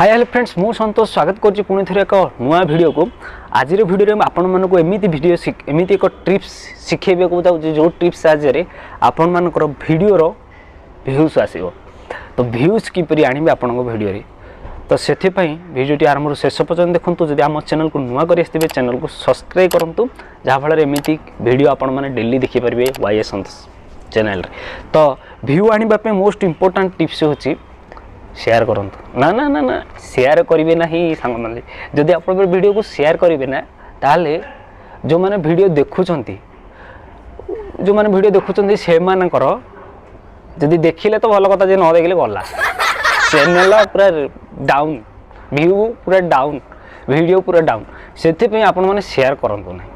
Hi hello friends मु संतोष स्वागत करछि पुणी थरे एक नुआ वीडियो को। आज वीडियो में आपण मानको एमिति वीडियो एमिति एक टिप्स शिखेबे को जाउछि जो टिप्स आज रे आपण मानकर वीडियो रो व्यूज आसीबो। तो व्यूज किपरि आनिबे आपण को वीडियो रे तो सेथि पई वीडियोटी आरंभ शेष पर्यंत देखंतु। जदि हम चैनल को नुआ करि आस्थिबे चैनल को सब्सक्राइब करंतु जहा फल एमिति वीडियो आपण माने डेली देखि परबे वाई संतोष चैनल रे। तो व्यू आनिबा पे मोस्ट इंपोर्टेंट टिप्स होछि शेयर करंतु। ना ना ना ना शेयर करिवे नाही सांग माने जदि आपण वीडियो को शेयर करिवे ना ताले जो माने वीडियो देखुचंती से मानकर जदि देखिले तो भल कथा जे न देखिले गला चैनल पूरा डाउन व्यू पूरा डाउन वीडियो पूरा डाउन। सेथि पे आपण माने शेयर करंतु नाही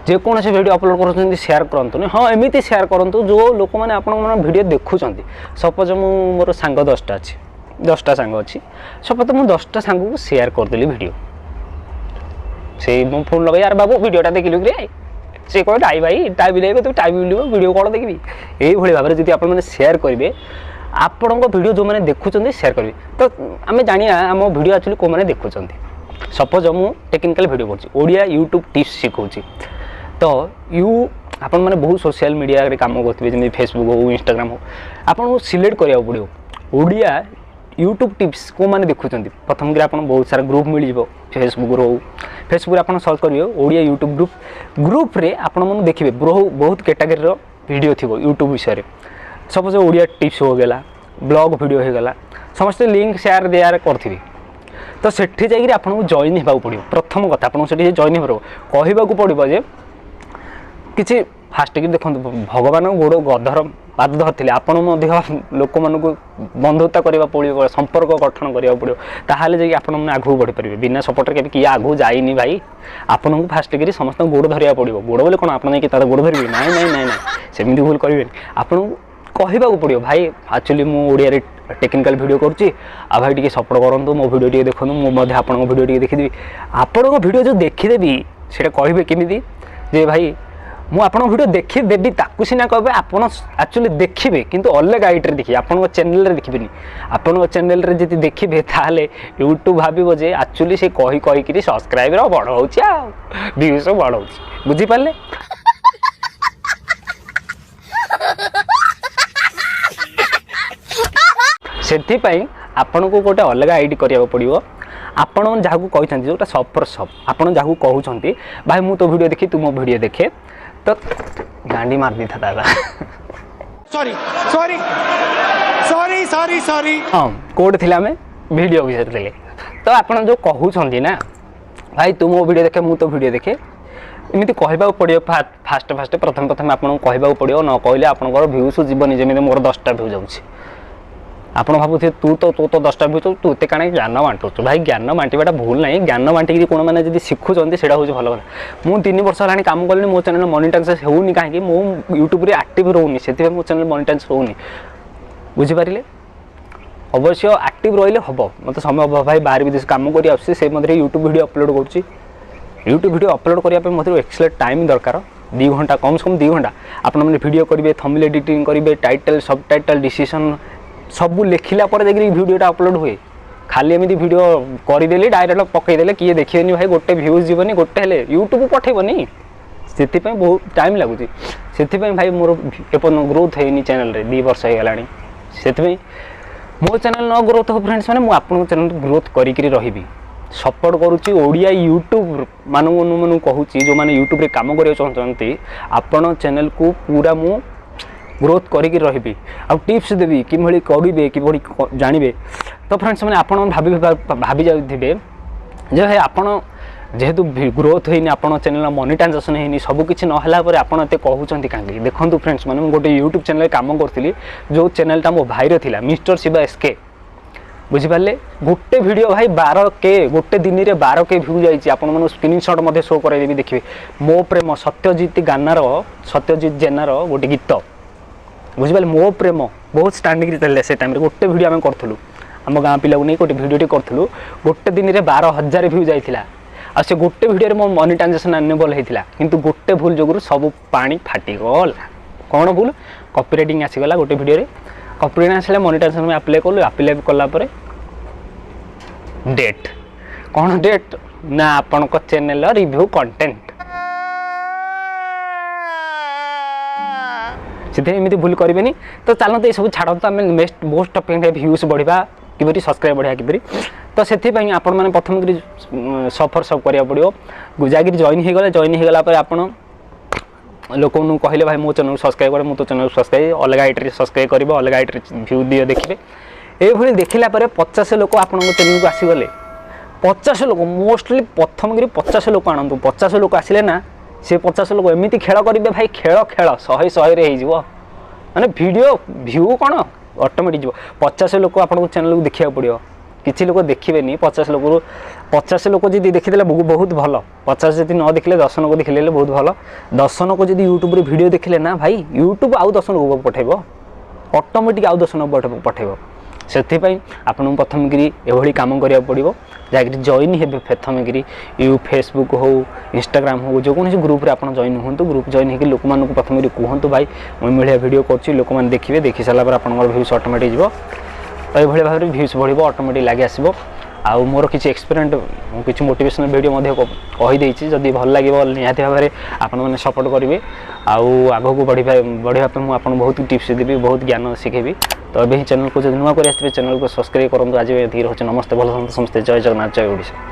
जे कौन से वीडियो अपलोड कर शेयर करंतु नहीं। हाँ एमती शेयर करंतु जो लोक मैंने आपण वीडियो देखुंत। सपोज मु मोर सांग 10टा अच्छी 10टा सांग अच्छी सपोज मुझे 10टा सांग को शेयर करदेली वीडियो से मो फोन लगे यार बाबू वीडियोटा देखिलु कि से कह टाइम भाई टाइम ले तो टाइम मिल वीडियो कौन देखी यही भाव में जब आप शेयर करेंगे आपण वीडियो जो मैंने देखुं शेयर करेंगे तो आम जाना आम वीडियो एक्चुअली कौ मैंने देखुं। सपोज मु टेक्निकल वीडियो कर ओडिया यूट्यूब टिप्स शिखाऊँ तो आपण मैंने बहुत सोशल मीडिया रे काम करते जमी फेसबुक हो इंस्टाग्राम हो आपको सिलेक्ट करा पड़ो ओडिया यूट्यूब टिप्स को मैंने देखुं। प्रथम कि आप बहुत सारा ग्रुप मिल जाव फेसबुक रो फेसबुक आप सर्च करेंगे ओडिया यूट्यूब ग्रुप रे आपण देखिए बहुत कैटेगरी वीडियो थी यूट्यूब विषय। सपोज ओडिया टिप्स हो गला ब्लॉग वीडियो हो गला समस्त लिंक शेयर दियार करेंगे तो सेठी जाइए आपको जॉइन होगा पड़ो। प्रथम कथा आपको से जॉइन हो कहवाक पड़ो जे किसी फास्ट कि देखो भगवान गोड़ गधर पाद धरते आपण लोक मान बंधुता करने पड़ो संपर्क गठन करा पड़ो ताहले जाकि आपण मैंने आगू बढ़ी पारे बिना सपोर्ट के किए आगू जाइनी भाई आपन को फास्ट करी समस्त गोड़ धरिया पड़ो। गोड़ बोले कौन आप गोड़ धरवे ना ना ना ना सेमती भूल करेंगे आपन कहवाक पड़ो भाई एक्चुअली मुझे टेक्निकल वीडियो करुँची आ भाई टी सपोर्ट करूँ मो वीडियो टी देखो मुझे आपन वीडियो टी देखीदेवी आपण वीडियो जो देखीदेवी से कहे केमी जे भाई मु आपन वीडियो देखीदेवी ताकू सीना कहे आपन एक्चुअली देखिए किंतु अलग आईट देखिए आपन चैनल रे देखिबेनी आपन चैनल रे जति देखिबे ताले यूट्यूब भाबिबो जे एक्चुअली से कही कही सब्सक्राइबर बढ़ाउछि आ व्यूज बढ़ाउछि बुझी पाले। सेथि पई आपन को गोटे अलग आईडी करिया पड़िबो। आपन जहाँ कहते जोटा सब पर सब आपन जहाँ कहते भाई मु तो वीडियो देखी तू मो वीडियो देखे तो गांडी मार दी था sorry sorry sorry sorry sorry हाँ कोड थिला में वीडियो विषय थे तो आपन जो कहते ना भाई तू मो वीडियो देखे मु तो वीडियो देखे एमती कहवाक पड़ो फास्ट फास्ट प्रथम प्रथम आपको कहवाक पड़ो न कहले आपंकर भ्यूज जीवन जमी मोर 10टा भ्यू जाऊँगी आप भावुथे तू तो 10टा भ्यू तू एत कण ज्ञान बांटू भाई ज्ञान बांटा भूल ना ज्ञान बांटिकी कौन मैंने जब शिखुंट से हूँ भल कथा। मुझे 3 वर्ष है कम कली मो चैनल मोनेटाइज होनी कहीं मो यूट्यूब रे एक्टिव रोनी से मो चैनल मोनेटाइज होनी बुझीपारे अवश्य एक्टिव रही हम मत समय अभाव भाई बाहर विदेश कम कर यूट्यूब वीडियो अपलोड कर यूट्यूब वीडियो अपलोड करने एक्सलेट टाइम दरकार 2 घंटा कम से कम 2 घंटा आप वीडियो करेंगे थंबनेल एडिटिंग करेंगे टाइटल सब टाइटल डिसीजन सब लिखला वीडियोटा अपलोड हुए खाली एमती वीडियो करदेली डायरेक्ट पकईदे किए देखिए भाई गोटे भ्यूज जीवन गोटे हेले यूट्यूब पठेबनी से बहुत टाइम लगुच से भाई मोर एपर्यंत ग्रोथ है चैनल रे 2 वर्ष हो गलानी से मो चैनल न ग्रोथ हो फ्रेंड्स मैंने मुझे चैनल ग्रोथ करी रही सपोर्ट करुच्ची ओडिया यूट्यूब मानू कहूँ जो मैंने यूट्यूब रे काम करने चाहते आपण चैनल को पूरा मु ग्रोथ करी रही आउ टिप्स देवी कि करेंगे कि जानवे तो फ्रेंड्स मैंने आप भाभी जाइए जे भाई आपड़ जेहेतु ग्रोथ होनी आप चैनल मोनेटाइजेशन होनी सबकि नाला आपते कहते कहीं देखो फ्रेंड्स मैंने गोटे यूट्यूब चैनल काम करी जो चैनलटा मो भाईर था मिस्टर शिवा एसके बुझीपारे गोटे वीडियो भाई 12K गोटे दिन में 12K भ्यू जाइए आपको स्क्रीनशॉट शो कराइदेवी देखिए मो प्रेम सत्यजित गानार सत्यजित जेनार गोटे गीत बुझीपारे मो प्रेम बहुत स्टांडिंग चलते से टाइम गोटे वीडियो आम करूँ आम गाँ पिला नहीं गोटे वीडियो करूँ गोटे दिन में 12,000 भ्यू जाइए आ से गोटे वीडियो मो मोनेटाइजेशन अनेबल होता किंतु गोटे भूल जो सब पानी फाटीगला कौन भूल कॉपीराइटिंग आसीगला गोटे वीडियो कॉपीराइट आसला मोनेटाइजेशन में अप्लाई कलु अप्लाई कलापर डेट कौन डेट ना आपण चैनल रिव्यू कंटेंट से भूल करेंगे तो चलते ये सब छाड़ तो आम नेक्स्ट मोस्ट टॉपिक व्यूज बढ़ा कि सब्सक्राइब बढ़िया कि तो से आपण मैंने प्रथम सफर सब करा पड़ो जाकि जॉइन होगला आपण लोक कहले भाई मो चैनल सब्सक्राइब कर तो चैनल सब्सक्राइब अलग आईटी सब्सक्राइब कर अलग आईटी व्यू दिए देखिए ये देखला 50 लोक आपण चैनल को आसीगले 50 लोक मोस्टली प्रथम 50 लोक आणतु 50 लोक आसिले ना से 50 लोक एमती खेल करेंगे भाई खेल खेल 100 माने वीडियो व्यू कौन ऑटोमेटिक जीव 50 लोक आपन चैनल को देखा पड़ो किसी लोक देखिए 50 लोक जी देखीदे बहुत भल 50 जी न देखले 10 लोक देखिले बहुत भल 10 लोक जी यूट्यूब रे वीडियो देखिले ना भाई यूट्यूब आउ 10 लोक पठेबो ऑटोमेटिक आउ 10 लोक पठेबो से आपन प्रथम गिरी एभली काम करिया पड़िबो जाकि जॉइन हेबे प्रथम गिरी यू फेसबुक हो इंस्टाग्राम हो जो कौन ग्रुप रे आपन जॉइन होंतु ग्रुप जॉइन हेकि लोक मानक प्रथम गिरी कहंतु भाई मैं मिलिया वीडियो करछि लोक मान देखिबे देखि साला पर आपन व्यूज ऑटोमेटिक जीवो तो ये भाव में व्यूज बढ़ो ऑटोमेटिक लगे आसो आउ मोर किसी एक्सपीरियंस किसी मोटिवेशनल वीडियो कहीदे जदि भल लगे निहाती भाव में आपण मैंने सपोर्ट करेंगे आग को बढ़ापे मुझे बहुत टिप्स देवी बहुत ज्ञान शिखेबी तो अभी चैनल को जो नुआ कर चैनल को सब्सक्राइब करूँ आज ये रोचे नमस्ते भल समस्ते जय जगन्नाथ जय ओडिशा।